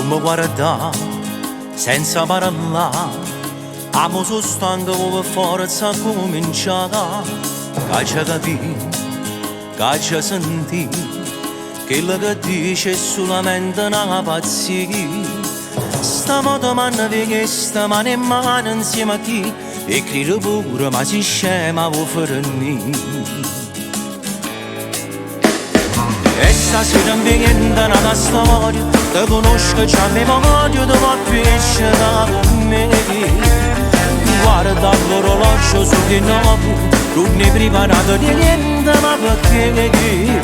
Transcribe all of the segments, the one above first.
mi guarda senza parlare, amo soltanto come forza cominciata, che ci capì, che ci sentì, quello che dice è solamente una pazzia. Stavolta m'hanno chiesto mano in mano insieme a chi, e credo pure ma si scema vuoi fare e stasera mi viene una storia, ti conosco già mi voglio, ti va piacere con me. Guarda l'orologio su di noi, non è preparato di niente, ma perché?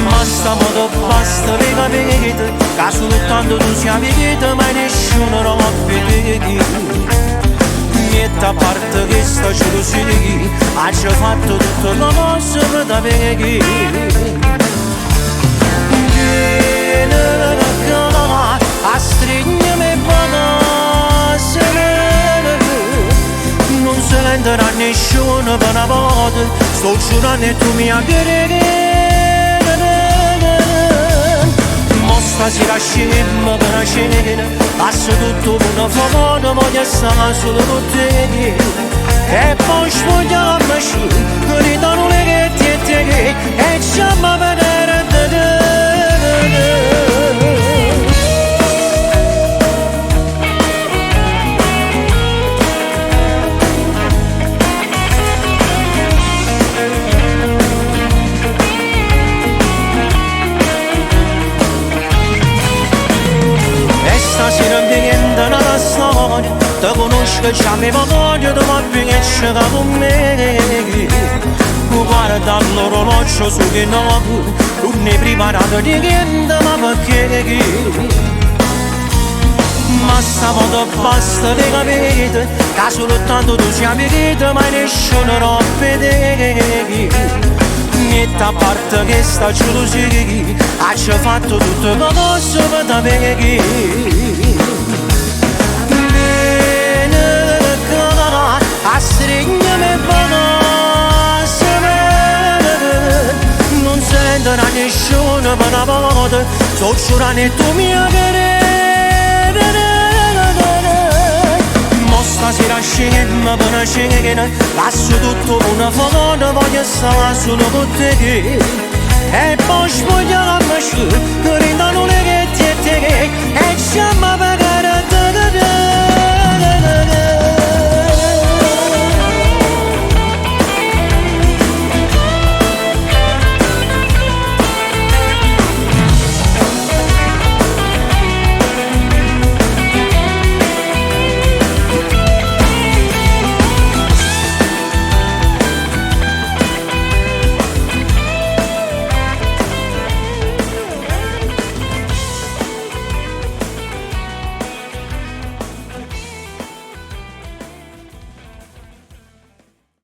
Ma stavolta basta le capite, che soltanto tu sia vedete, ma nessuno non vede. Niente a parte che sta gelosia, ha già fatto tutto le cose per te vedi. Vieni qua, a stringermi bene, non si renderà nessuno per una volta, sto giurando e tu mi aggredi. Stasera scemo per una cena, passo tutto per una favore, voglio stare solo con te. E poi spogliamoci, gridano le ghetti e te, e ci amo vedere te. Stasera mi viene una storia, ti conosco già mi voglio, ti va piacere con me. Guarda l'orologio su di noi, non è preparato di niente, ma perché? Ma stavolta basta le capite, che soltanto tu sia vedete, ma nessuno non vede. Niente a parte che sta gelosia, ha già fatto tutte le cose per te vedi. Vieni qua, a stringermi bene, non si renderà nessuno per una volta, sto giurando e tu mi aggredi. Stasera scemo per una cena, lascio tutto per una favore, voglio stare solo con te. E poi spogliamoci,